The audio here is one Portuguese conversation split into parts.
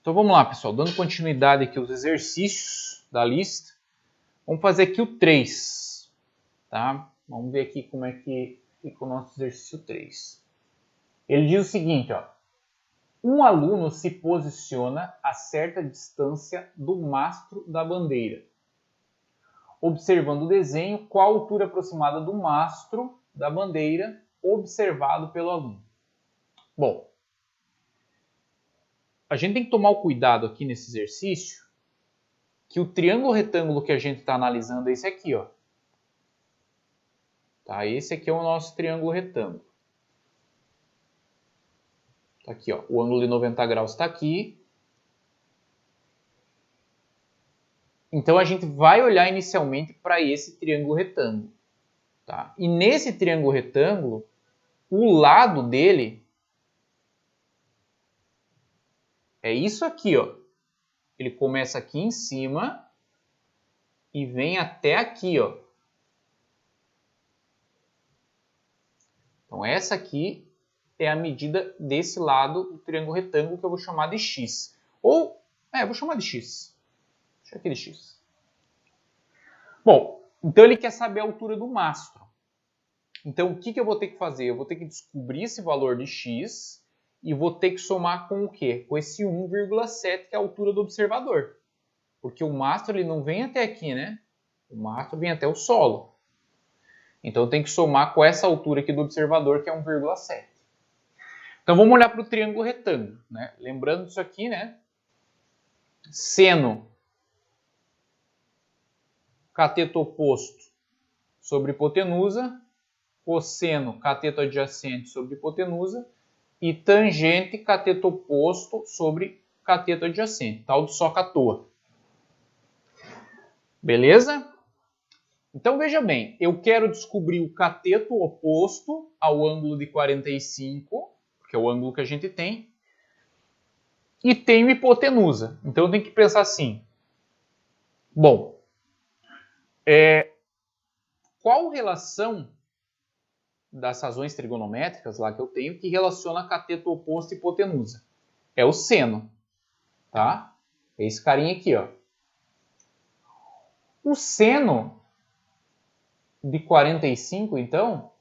Então vamos lá, pessoal, dando continuidade aqui aos exercícios da lista, vamos fazer aqui o 3, tá? Vamos ver aqui como é que fica o nosso exercício 3. Ele diz o seguinte, ó: um aluno se posiciona a certa distância do mastro da bandeira. Observando o desenho, qual a altura aproximada do mastro da bandeira observado pelo aluno? Bom, a gente tem que tomar o cuidado aqui nesse exercício que o triângulo retângulo que a gente está analisando é esse aqui, ó. Tá? Esse aqui é o nosso triângulo retângulo. Tá aqui, ó. O ângulo de 90 graus está aqui. Então a gente vai olhar inicialmente para esse triângulo retângulo. Tá? E nesse triângulo retângulo, o lado dele é isso aqui, ó. Ele começa aqui em cima e vem até aqui, ó. Então essa aqui é a medida desse lado do triângulo retângulo que eu vou chamar de x. Ou, vou chamar de x. Deixa aqui de x. Bom, então ele quer saber a altura do mastro. Então o que eu vou ter que fazer? Eu vou ter que descobrir esse valor de x e vou ter que somar com o quê? Com esse 1,7, que é a altura do observador. Porque o mastro ele não vem até aqui, né? O mastro vem até o solo. Então eu tenho que somar com essa altura aqui do observador, que é 1,7. Então vamos olhar para o triângulo retângulo, né? Lembrando disso aqui, né? Seno cateto oposto sobre hipotenusa, cosseno cateto adjacente sobre hipotenusa e tangente cateto oposto sobre cateto adjacente, tal de soca à toa. Beleza? Então veja bem, eu quero descobrir o cateto oposto ao ângulo de 45, que é o ângulo que a gente tem, e tenho hipotenusa. Então eu tenho que pensar assim. Bom, qual relação das razões trigonométricas lá que eu tenho que relaciona cateto oposto e hipotenusa? É o seno, tá? É esse carinha aqui, ó. O seno de 45, então,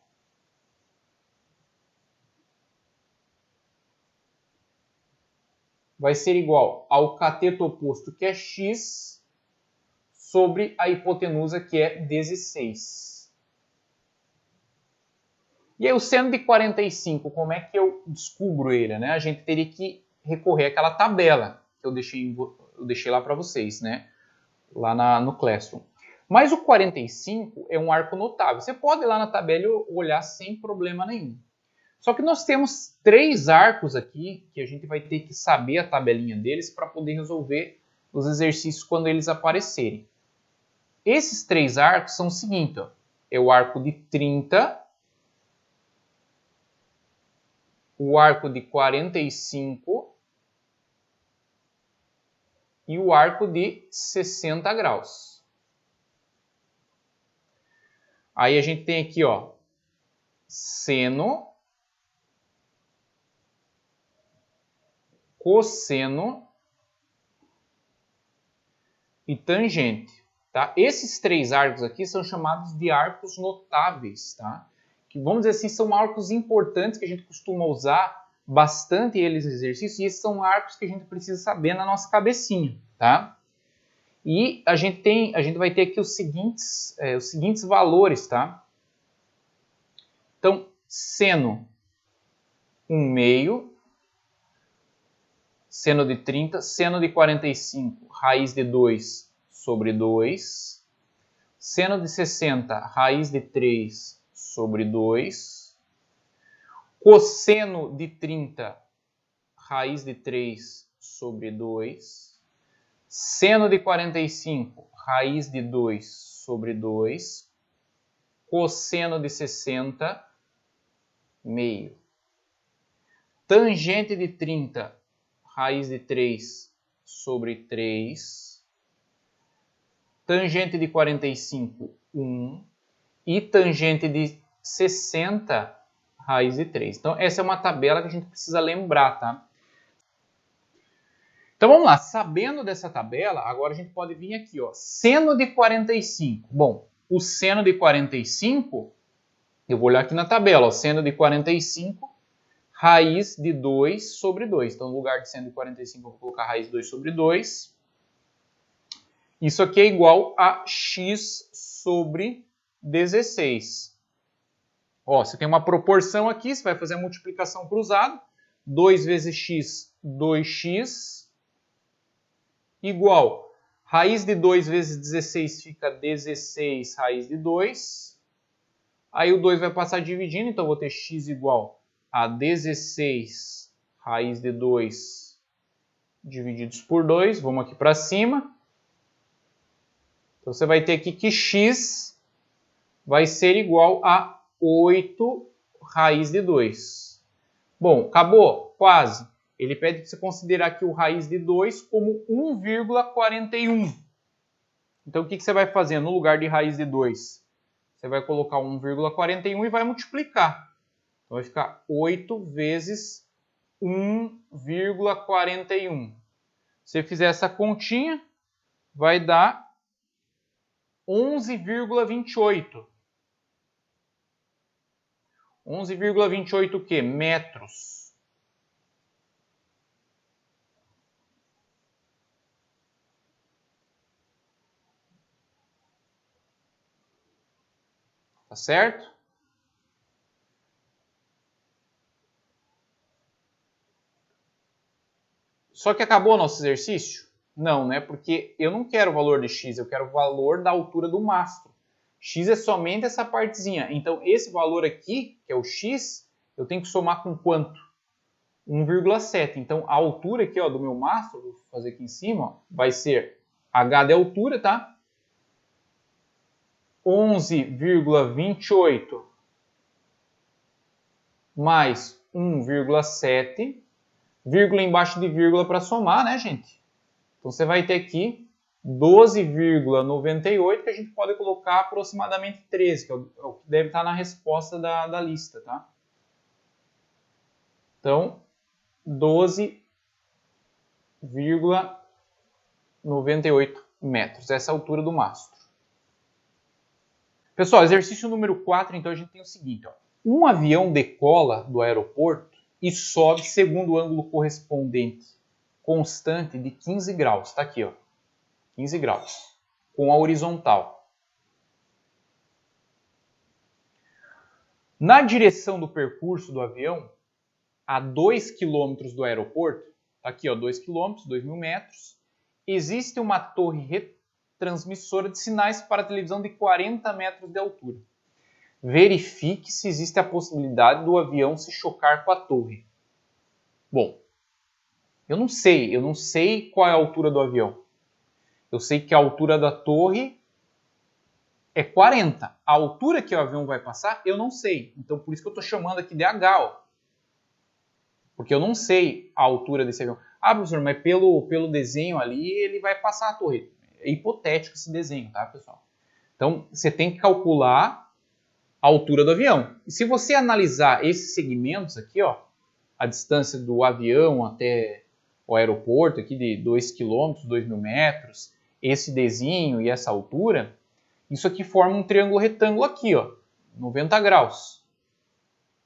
vai ser igual ao cateto oposto, que é x, sobre a hipotenusa, que é 16. E aí o seno de 45, como é que eu descubro ele, né? A gente teria que recorrer àquela tabela que eu deixei lá para vocês, né? Lá no Classroom. Mas o 45 é um arco notável. Você pode ir lá na tabela e olhar sem problema nenhum. Só que nós temos 3 arcos aqui que a gente vai ter que saber a tabelinha deles para poder resolver os exercícios quando eles aparecerem. Esses 3 arcos são o seguinte, ó. É o arco de 30, o arco de 45 e o arco de 60 graus. Aí a gente tem aqui, ó, seno, cosseno e tangente. Tá? Esses 3 arcos aqui são chamados de arcos notáveis, tá? Que, vamos dizer assim, são arcos importantes que a gente costuma usar bastante eles no exercício, e esses são arcos que a gente precisa saber na nossa cabecinha, tá? E a gente vai ter aqui os seguintes valores, tá? Então, seno 1/2, seno de 30, seno de 45, raiz de 2 sobre 2, seno de 60, raiz de 3 sobre 2, cosseno de 30, raiz de 3 sobre 2, seno de 45, raiz de 2 sobre 2, cosseno de 60, meio. Tangente de 30, raiz de 3 sobre 3. Tangente de 45, 1. E tangente de 60, raiz de 3. Então, essa é uma tabela que a gente precisa lembrar, tá? Então vamos lá, sabendo dessa tabela, agora a gente pode vir aqui, ó, seno de 45. Bom, o seno de 45, eu vou olhar aqui na tabela, ó, seno de 45, raiz de 2 sobre 2. Então no lugar de seno de 45 eu vou colocar raiz de 2 sobre 2. Isso aqui é igual a x sobre 16. Ó, você tem uma proporção aqui, você vai fazer a multiplicação cruzada. 2 vezes x, 2x, igual. Raiz de 2 vezes 16 fica 16 raiz de 2. Aí o 2 vai passar dividindo, então eu vou ter x igual a 16 raiz de 2 divididos por 2. Vamos aqui para cima. Então você vai ter aqui que x vai ser igual a 8 raiz de 2. Bom, acabou? Quase. Ele pede que você considerar aqui o raiz de 2 como 1,41. Então o que você vai fazer? No lugar de raiz de 2, você vai colocar 1,41 e vai multiplicar. Então vai ficar 8 vezes 1,41. Se você fizer essa continha, vai dar 11,28. 11,28 o quê? Metros. Tá certo? Só que acabou o nosso exercício? Não, né? Porque eu não quero o valor de x, eu quero o valor da altura do mastro. X é somente essa partezinha. Então, esse valor aqui, que é o x, eu tenho que somar com quanto? 1,7. Então, a altura aqui, ó, do meu mastro, vou fazer aqui em cima, ó, vai ser h de altura, tá? 11,28 mais 1,7, vírgula embaixo de vírgula para somar, né, gente? Então, você vai ter aqui 12,98, que a gente pode colocar aproximadamente 13, que é o que deve estar na resposta da lista, tá? Então, 12,98 metros. Essa é a altura do mastro. Pessoal, exercício número 4, então a gente tem o seguinte, ó. Um avião decola do aeroporto e sobe segundo o ângulo correspondente constante de 15 graus. Está aqui, ó, 15 graus, com a horizontal. Na direção do percurso do avião, a 2 km do aeroporto, tá aqui, ó, 2 km, 2.000 metros, existe uma torre retransmissora de sinais para televisão de 40 metros de altura. Verifique se existe a possibilidade do avião se chocar com a torre. Bom, eu não sei qual é a altura do avião. Eu sei que a altura da torre é 40. A altura que o avião vai passar, eu não sei. Então, por isso que eu estou chamando aqui de H, ó. Porque eu não sei a altura desse avião. Ah, professor, mas pelo desenho ali, ele vai passar a torre. É hipotético esse desenho, tá, pessoal? Então, você tem que calcular a altura do avião. E se você analisar esses segmentos aqui, ó, a distância do avião até o aeroporto aqui de 2 km, 2.000 metros, esse desenho e essa altura, isso aqui forma um triângulo retângulo aqui, ó, 90 graus.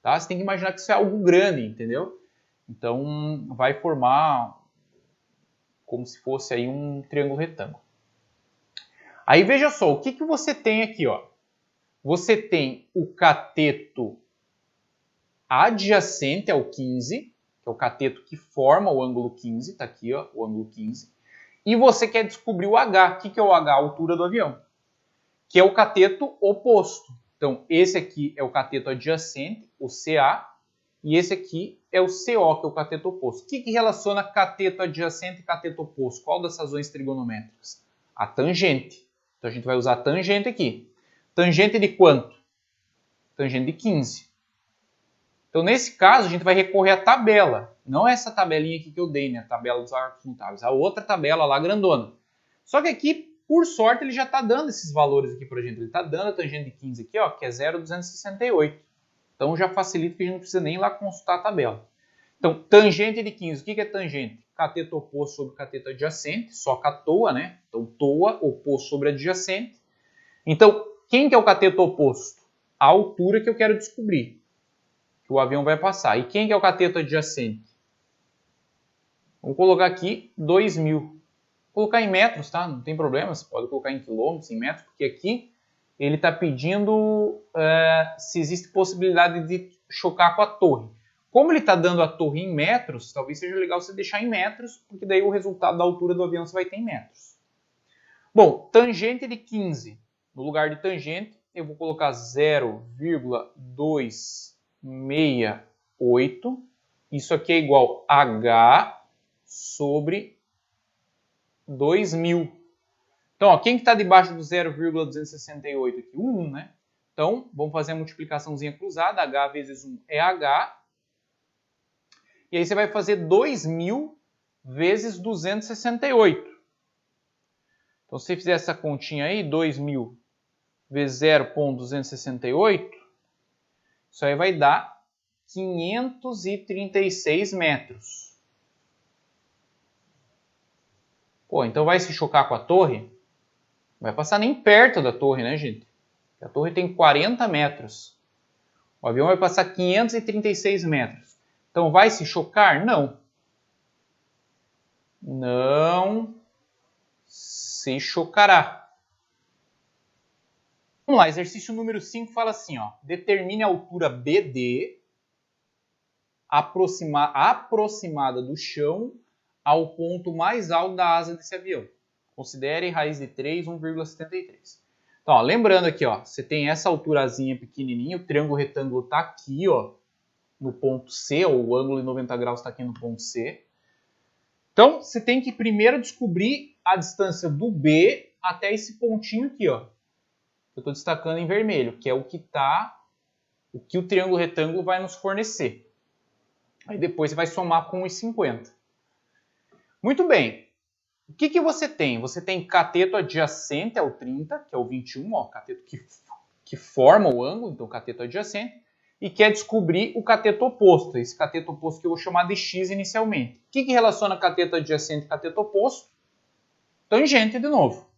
Tá? Você tem que imaginar que isso é algo grande, entendeu? Então, vai formar como se fosse aí um triângulo retângulo. Aí, veja só, o que você tem aqui, ó? Você tem o cateto adjacente ao 15, que é o cateto que forma o ângulo 15, está aqui, ó, o ângulo 15. E você quer descobrir o H. O que é o H? A altura do avião. Que é o cateto oposto. Então, esse aqui é o cateto adjacente, o CA, e esse aqui é o CO, que é o cateto oposto. O que relaciona cateto adjacente e cateto oposto? Qual das razões trigonométricas? A tangente. Então, a gente vai usar a tangente aqui. Tangente de quanto? Tangente de 15. Então, nesse caso, a gente vai recorrer à tabela. Não essa tabelinha aqui que eu dei, né? A tabela dos arcos mutáveis. A outra tabela lá, grandona. Só que aqui, por sorte, ele já está dando esses valores aqui para a gente. Ele está dando a tangente de 15 aqui, ó, que é 0,268. Então, já facilita que a gente não precisa nem ir lá consultar a tabela. Então, tangente de 15. O que é tangente? cateto oposto sobre cateto adjacente, só com a toa, né? Então, toa oposto sobre adjacente. Então, quem que é o cateto oposto? A altura que eu quero descobrir, que o avião vai passar. E quem que é o cateto adjacente? Vamos colocar aqui 2.000. Vou colocar em metros, tá? Não tem problema, você pode colocar em quilômetros, em metros, porque aqui ele está pedindo se existe possibilidade de chocar com a torre. Como ele está dando a torre em metros, talvez seja legal você deixar em metros, porque daí o resultado da altura do avião você vai ter em metros. Bom, tangente de 15. No lugar de tangente, eu vou colocar 0,268. Isso aqui é igual a H sobre 2.000. Então, ó, quem que está debaixo do 0,268 aqui? O 1, né? Então, vamos fazer a multiplicaçãozinha cruzada. H vezes 1 é H. E aí você vai fazer 2.000 vezes 268. Então, se você fizer essa continha aí, 2.000 vezes 0,268, isso aí vai dar 536 metros. Pô, então vai se chocar com a torre? Não vai passar nem perto da torre, né, gente? A torre tem 40 metros. O avião vai passar 536 metros. Então, vai se chocar? Não. Não se chocará. Vamos lá, exercício número 5 fala assim, ó. Determine a altura BD aproximada do chão ao ponto mais alto da asa desse avião. Considere raiz de 3, 1,73. Então, ó, lembrando aqui, ó, você tem essa alturazinha pequenininha, o triângulo retângulo está aqui, ó, no ponto C, ou o ângulo de 90 graus está aqui no ponto C. Então, você tem que primeiro descobrir a distância do B até esse pontinho aqui, ó. Eu estou destacando em vermelho, que é o que o triângulo retângulo vai nos fornecer. Aí depois você vai somar com 1,50. Muito bem. O que você tem? Você tem cateto adjacente ao 30, que é o 21, ó, cateto que forma o ângulo, então cateto adjacente, e quer descobrir o cateto oposto, esse cateto oposto que eu vou chamar de x inicialmente. O que relaciona cateto adjacente e cateto oposto? Tangente de novo.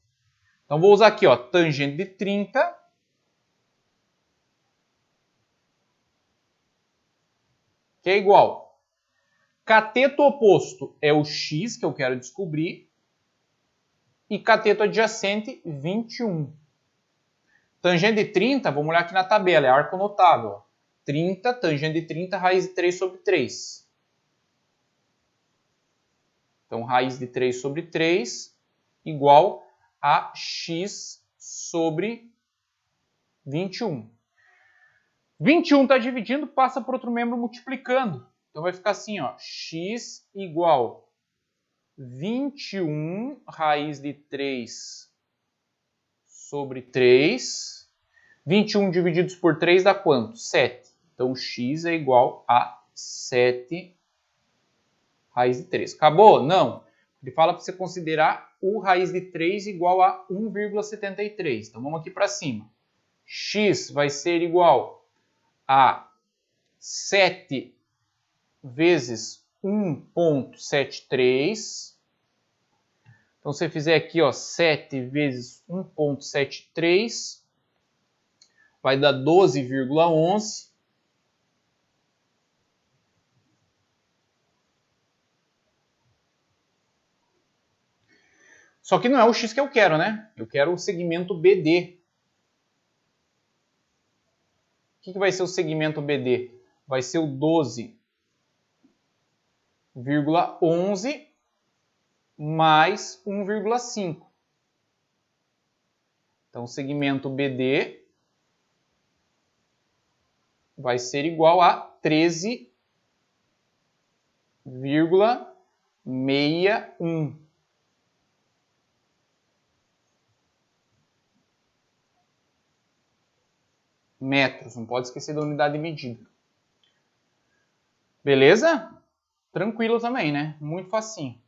Então vou usar aqui, ó, tangente de 30, que é igual. Cateto oposto é o x que eu quero descobrir, e cateto adjacente, 21. Tangente de 30, vamos olhar aqui na tabela, é arco notável. 30, tangente de 30, raiz de 3 sobre 3. Então, raiz de 3 sobre 3 igual a x sobre 21. 21 está dividindo, passa para outro membro multiplicando. Então, vai ficar assim, ó, x igual 21 raiz de 3 sobre 3. 21 divididos por 3 dá quanto? 7. Então, x é igual a 7 raiz de 3. Acabou? Não. Ele fala para você considerar o raiz de 3 igual a 1,73. Então, vamos aqui para cima. X vai ser igual a 7 vezes 1,73. Então, se você fizer aqui, ó, 7 vezes 1,73, vai dar 12,11. Só que não é o x que eu quero, né? Eu quero o segmento BD. O que vai ser o segmento BD? Vai ser o 12,11 mais 1,5. Então, o segmento BD vai ser igual a 13,61. Metros, não pode esquecer da unidade de medida. Beleza? Tranquilo também, né? Muito facinho.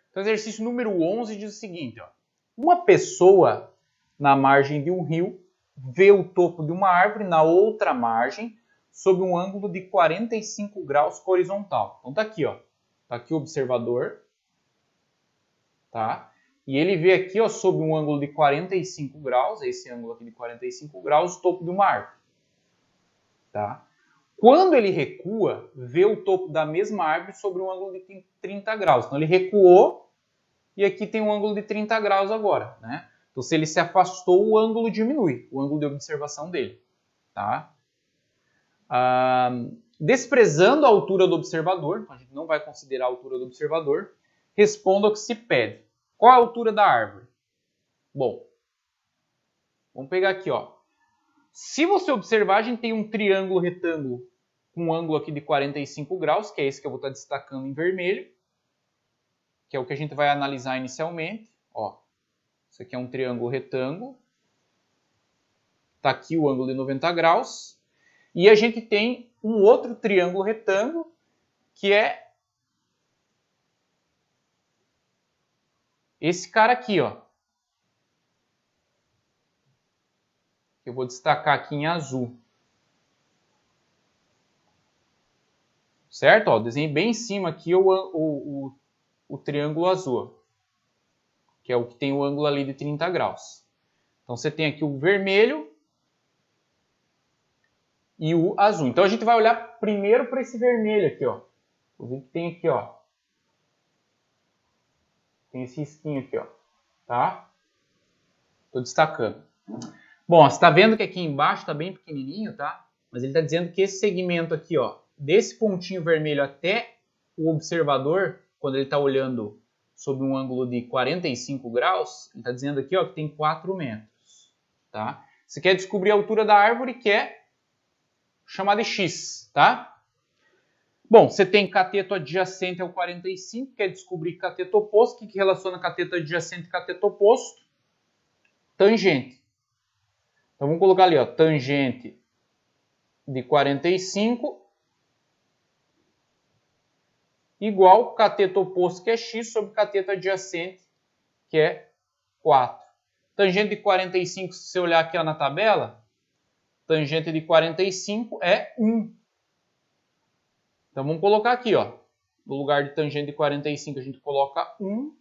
Então, exercício número 11 diz o seguinte, ó. Uma pessoa na margem de um rio vê o topo de uma árvore na outra margem sob um ângulo de 45 graus horizontal. Então tá aqui, ó. Tá aqui o observador. Tá? E ele vê aqui, ó, sob um ângulo de 45 graus, esse ângulo aqui de 45 graus, o topo de uma árvore. Tá? Quando ele recua, vê o topo da mesma árvore sobre um ângulo de 30 graus. Então ele recuou e aqui tem um ângulo de 30 graus agora. Né? Então se ele se afastou, o ângulo diminui, o ângulo de observação dele. Tá? Desprezando a altura do observador, então a gente não vai considerar a altura do observador, responda ao que se pede. Qual a altura da árvore? Bom, vamos pegar aqui, ó. Se você observar, a gente tem um triângulo retângulo com um ângulo aqui de 45 graus, que é esse que eu vou estar destacando em vermelho, que é o que a gente vai analisar inicialmente. Ó, isso aqui é um triângulo retângulo. Está aqui o ângulo de 90 graus. E a gente tem um outro triângulo retângulo, que é esse cara aqui, ó. Eu vou destacar aqui em azul. Certo? Ó, desenhei bem em cima aqui o triângulo azul, que é o que tem o ângulo ali de 30 graus. Então você tem aqui o vermelho e o azul. Então a gente vai olhar primeiro para esse vermelho aqui, ó. O que tem aqui, ó. Tem esse risquinho aqui, ó. Tá? Estou destacando. Bom, você está vendo que aqui embaixo está bem pequenininho, tá? Mas ele está dizendo que esse segmento aqui, ó, desse pontinho vermelho até o observador, quando ele está olhando sob um ângulo de 45 graus, ele está dizendo aqui, ó, que tem 4 metros. Tá? Você quer descobrir a altura da árvore, que é chamada de x, tá? Bom, você tem cateto adjacente ao 45, quer descobrir cateto oposto. O que relaciona cateto adjacente e cateto oposto? Tangente. Então vamos colocar ali, ó, tangente de 45 igual cateto oposto, que é x, sobre cateto adjacente, que é 4. Tangente de 45, se você olhar aqui, ó, na tabela, tangente de 45 é 1. Então vamos colocar aqui, ó, no lugar de tangente de 45 a gente coloca 1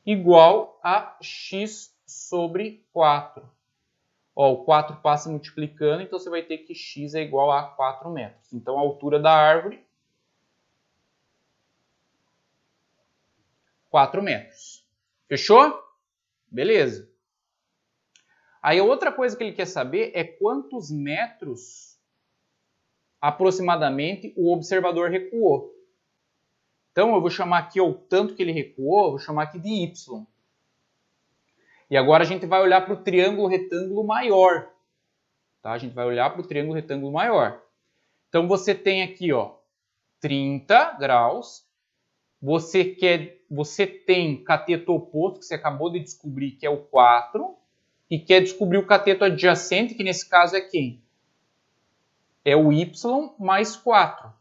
igual a x sobre 4. Ó, o 4 passa multiplicando, então você vai ter que x é igual a 4 metros. Então a altura da árvore, 4 metros. Fechou? Beleza. Aí a outra coisa que ele quer saber é quantos metros aproximadamente o observador recuou. Então eu vou chamar aqui o tanto que ele recuou, eu vou chamar aqui de y. E agora a gente vai olhar para o triângulo retângulo maior. Tá? A gente vai olhar para o triângulo retângulo maior. Então você tem aqui, ó, 30 graus. Você tem cateto oposto, que você acabou de descobrir, que é o 4. E quer descobrir o cateto adjacente, que nesse caso é quem? É o y mais 4.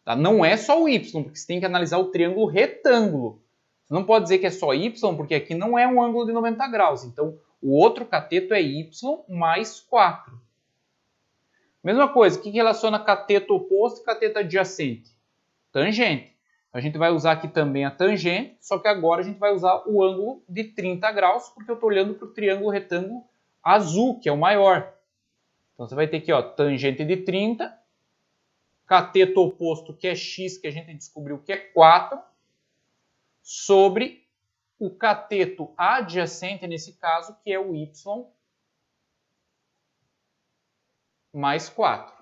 Tá? Não é só o y, porque você tem que analisar o triângulo retângulo. Você não pode dizer que é só y, porque aqui não é um ângulo de 90 graus. Então, o outro cateto é y mais 4. Mesma coisa, o que relaciona cateto oposto e cateto adjacente? Tangente. A gente vai usar aqui também a tangente, só que agora a gente vai usar o ângulo de 30 graus, porque eu estou olhando para o triângulo retângulo azul, que é o maior. Então você vai ter aqui, ó, tangente de 30, cateto oposto, que é x, que a gente descobriu que é 4, sobre o cateto adjacente, nesse caso, que é o y mais 4.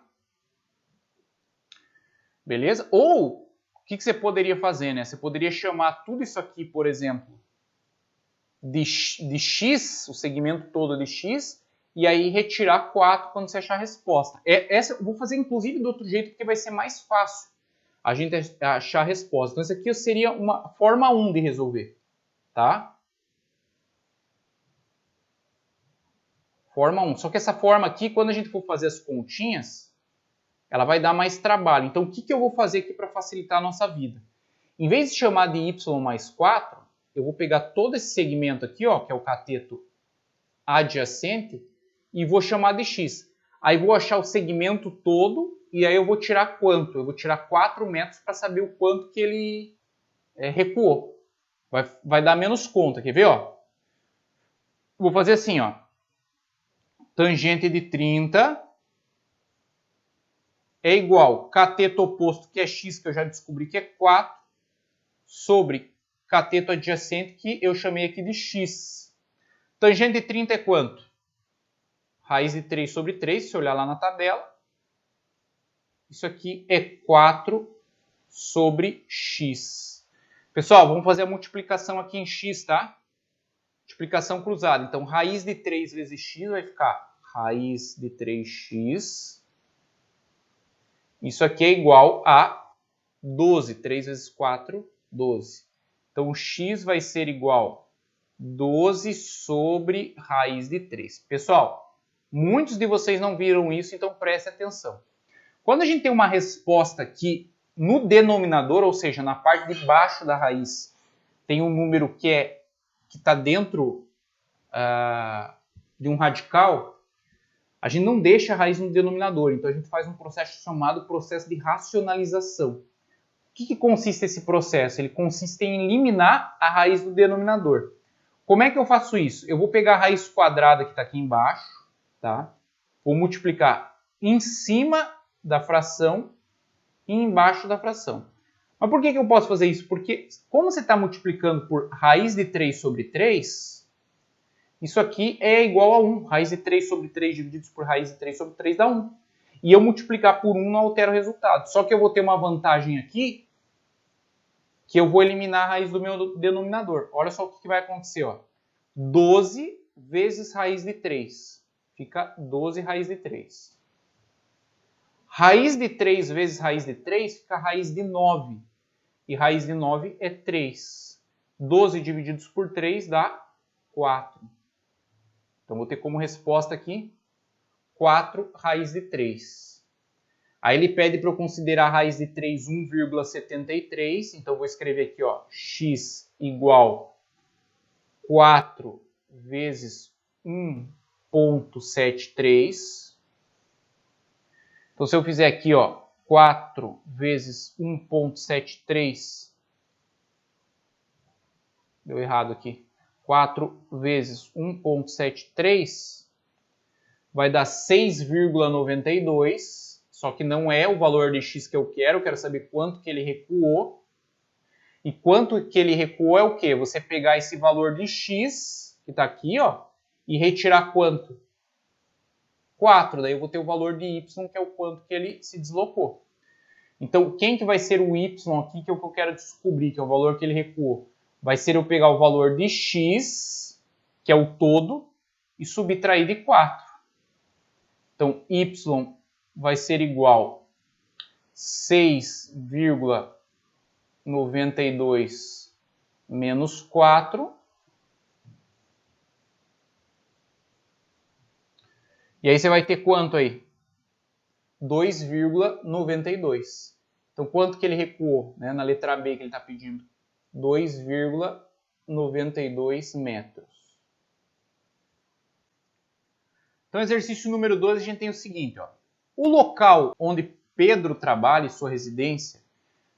Beleza? Ou, o que você poderia fazer, né? Você poderia chamar tudo isso aqui, por exemplo, de x, o segmento todo de x, e aí retirar 4 quando você achar a resposta. Essa eu vou fazer, inclusive, do outro jeito, porque vai ser mais fácil a gente achar a resposta. Então, isso aqui seria uma forma 1 de resolver. Tá? Forma 1. Só que essa forma aqui, quando a gente for fazer as continhas, ela vai dar mais trabalho. Então, o que eu vou fazer aqui para facilitar a nossa vida? Em vez de chamar de y mais 4, eu vou pegar todo esse segmento aqui, ó, que é o cateto adjacente, e vou chamar de x. Aí vou achar o segmento todo e aí eu vou tirar quanto? Eu vou tirar 4 metros para saber o quanto que ele recuou. Vai dar menos conta, quer ver? Ó? Vou fazer assim, ó. Tangente de 30 é igual cateto oposto, que é x, que eu já descobri que é 4, sobre cateto adjacente, que eu chamei aqui de x. Tangente de 30 é quanto? Raiz de 3 sobre 3, se olhar lá na tabela. Isso aqui é 4 sobre x. Pessoal, vamos fazer a multiplicação aqui em x, tá? Multiplicação cruzada. Então, raiz de 3 vezes x vai ficar raiz de 3x. Isso aqui é igual a 12. 3 vezes 4, 12. Então, o x vai ser igual a 12 sobre raiz de 3. Pessoal, muitos de vocês não viram isso, então preste atenção. Quando a gente tem uma resposta aqui no denominador, ou seja, na parte de baixo da raiz, tem um número que está dentro de um radical, a gente não deixa a raiz no denominador. Então a gente faz um processo chamado processo de racionalização. O que consiste esse processo? Ele consiste em eliminar a raiz do denominador. Como é que eu faço isso? Eu vou pegar a raiz quadrada que está aqui embaixo, tá? Vou multiplicar em cima da fração e embaixo da fração. Mas por que eu posso fazer isso? Porque como você está multiplicando por raiz de 3 sobre 3, isso aqui é igual a 1. Raiz de 3 sobre 3 divididos por raiz de 3 sobre 3 dá 1. E eu multiplicar por 1 não altera o resultado. Só que eu vou ter uma vantagem aqui, que eu vou eliminar a raiz do meu denominador. Olha só o que vai acontecer. Ó. 12 vezes raiz de 3. Fica 12 raiz de 3. Raiz de 3 vezes raiz de 3 fica raiz de 9. E raiz de 9 é 3. 12 divididos por 3 dá 4. Então, vou ter como resposta aqui 4 raiz de 3. Aí ele pede para eu considerar a raiz de 3 1,73. Então, vou escrever aqui, ó, x igual 4 vezes 1,73. Então, se eu fizer aqui, ó, 4 vezes 1,73, deu errado aqui, 4 vezes 1,73 vai dar 6,92, só que não é o valor de x que eu quero saber quanto que ele recuou. E quanto que ele recuou é o quê? Você pegar esse valor de x, que está aqui, ó, e retirar quanto? 4, daí eu vou ter o valor de y, que é o quanto que ele se deslocou. Então, quem que vai ser o y aqui, que é o que eu quero descobrir, que é o valor que ele recuou? Vai ser eu pegar o valor de x, que é o todo, e subtrair de 4. Então, y vai ser igual a 6,92 menos 4. E aí você vai ter quanto aí? 2,92. Então, quanto que ele recuou, né, na letra B que ele está pedindo? 2,92 metros. Então, exercício número 12, a gente tem o seguinte. Ó. O local onde Pedro trabalha e sua residência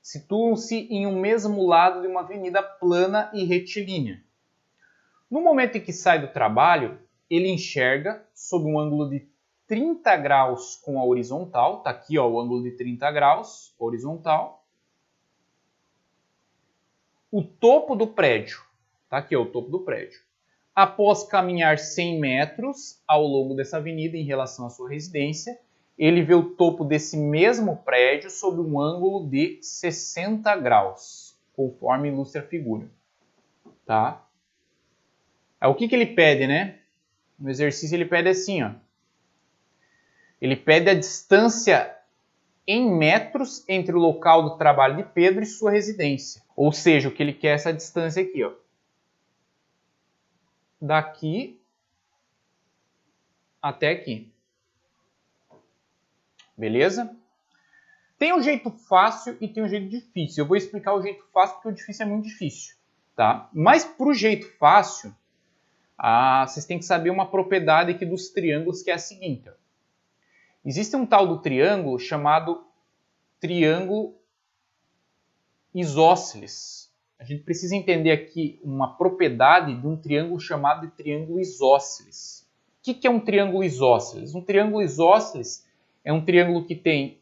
situam-se em um mesmo lado de uma avenida plana e retilínea. No momento em que sai do trabalho, ele enxerga, sob um ângulo de 30 graus com a horizontal, está aqui ó, o ângulo de 30 graus, horizontal, o topo do prédio, está aqui ó, o topo do prédio. Após caminhar 100 metros ao longo dessa avenida em relação à sua residência, ele vê o topo desse mesmo prédio sob um ângulo de 60 graus, conforme ilustra a figura. Tá? Aí, o que ele pede, né? No exercício ele pede assim, ó. Ele pede a distância em metros entre o local do trabalho de Pedro e sua residência. Ou seja, o que ele quer é essa distância aqui, ó. Daqui até aqui. Beleza? Tem um jeito fácil e tem um jeito difícil. Eu vou explicar o jeito fácil porque o difícil é muito difícil. Tá? Mas para o jeito fácil, vocês têm que saber uma propriedade aqui dos triângulos que é a seguinte. Ó. Existe um tal do triângulo chamado triângulo isósceles. A gente precisa entender aqui uma propriedade de um triângulo chamado de triângulo isósceles. O que é um triângulo isósceles? Um triângulo isósceles é um triângulo que tem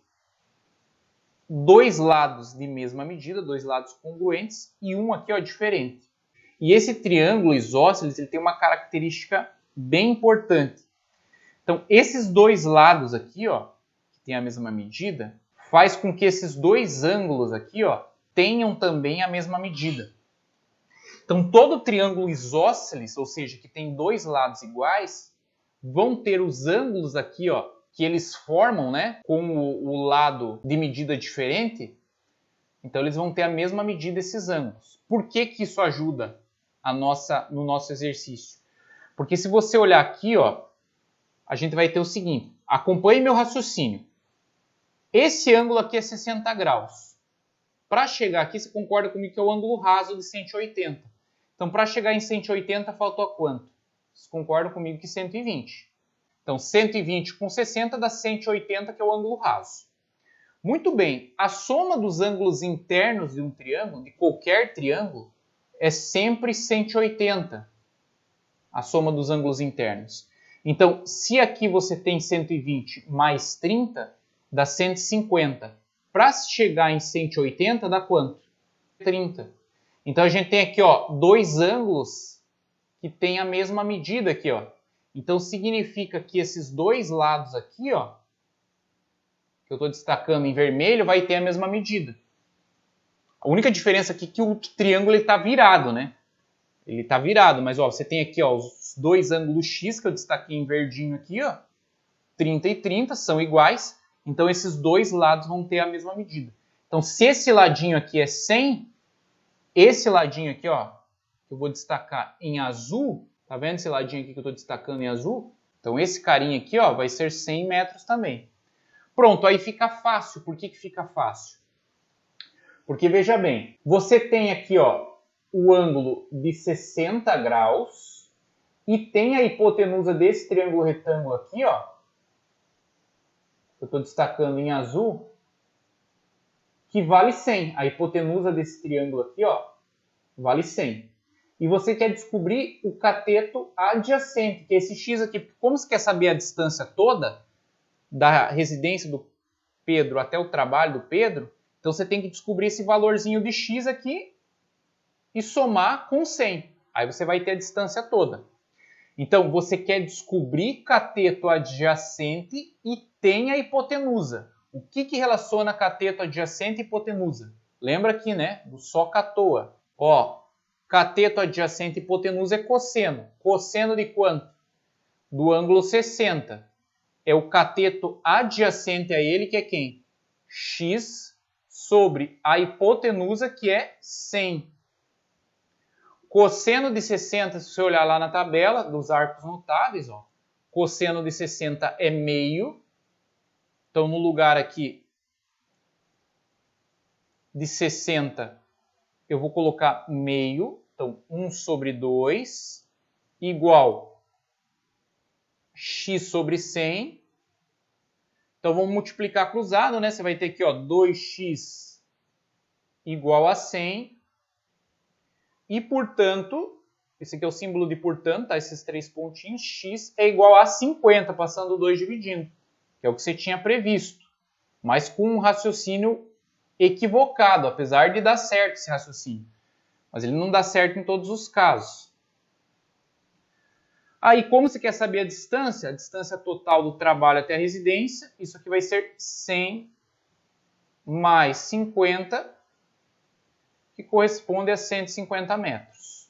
dois lados de mesma medida, dois lados congruentes, e um aqui ó, diferente. E esse triângulo isósceles ele tem uma característica bem importante. Então, esses dois lados aqui, ó, que tem a mesma medida, faz com que esses dois ângulos aqui, ó, tenham também a mesma medida. Então, todo triângulo isósceles, ou seja, que tem dois lados iguais, vão ter os ângulos aqui, ó, que eles formam, né, com o lado de medida diferente. Então, eles vão ter a mesma medida esses ângulos. Por que que isso ajuda no nosso exercício? Porque se você olhar aqui, ó, a gente vai ter o seguinte, acompanhe meu raciocínio. Esse ângulo aqui é 60 graus. Para chegar aqui, você concorda comigo que é o ângulo raso de 180. Então, para chegar em 180, faltou quanto? Vocês concordam comigo que 120. Então, 120 com 60 dá 180, que é o ângulo raso. Muito bem, a soma dos ângulos internos de um triângulo, de qualquer triângulo, é sempre 180. A soma dos ângulos internos. Então, se aqui você tem 120 mais 30, dá 150. Para chegar em 180, dá quanto? 30. Então, a gente tem aqui ó, dois ângulos que têm a mesma medida aqui. Ó. Então, significa que esses dois lados aqui, ó, que eu estou destacando em vermelho, vai ter a mesma medida. A única diferença aqui é que o triângulo está virado, né? Ele está virado, mas ó, você tem aqui ó, os dois ângulos X que eu destaquei em verdinho aqui, ó, 30 e 30 são iguais, então esses dois lados vão ter a mesma medida. Então, se esse ladinho aqui é 100, esse ladinho aqui, ó, que eu vou destacar em azul, tá vendo esse ladinho aqui que eu estou destacando em azul? Então, esse carinha aqui, ó, vai ser 100 metros também. Pronto, aí fica fácil. Por que que fica fácil? Porque, veja bem, você tem aqui, ó, o ângulo de 60 graus e tem a hipotenusa desse triângulo retângulo aqui, ó, eu estou destacando em azul, que vale 100. A hipotenusa desse triângulo aqui, ó, vale 100. E você quer descobrir o cateto adjacente, que é esse x aqui. Como você quer saber a distância toda da residência do Pedro até o trabalho do Pedro, então você tem que descobrir esse valorzinho de x aqui e somar com 100. Aí você vai ter a distância toda. Então, você quer descobrir cateto adjacente e tem a hipotenusa. O que relaciona cateto adjacente e hipotenusa? Lembra aqui, né? Do só catoa. Ó, cateto adjacente e hipotenusa é cosseno. Cosseno de quanto? Do ângulo 60. É o cateto adjacente a ele, que é quem? X sobre a hipotenusa, que é 100. Cosseno de 60, se você olhar lá na tabela dos arcos notáveis, ó, cosseno de 60 é meio. Então, no lugar aqui de 60, eu vou colocar meio. Então, 1 sobre 2 igual x sobre 100. Então, vamos multiplicar cruzado, né? Você vai ter aqui, ó, 2x igual a 100. E, portanto, esse aqui é o símbolo de portanto, tá? Esses três pontinhos, x é igual a 50, passando 2 dividindo, que é o que você tinha previsto, mas com um raciocínio equivocado, apesar de dar certo esse raciocínio. Mas ele não dá certo em todos os casos. Aí, como você quer saber a distância total do trabalho até a residência, isso aqui vai ser 100 mais 50, que corresponde a 150 metros.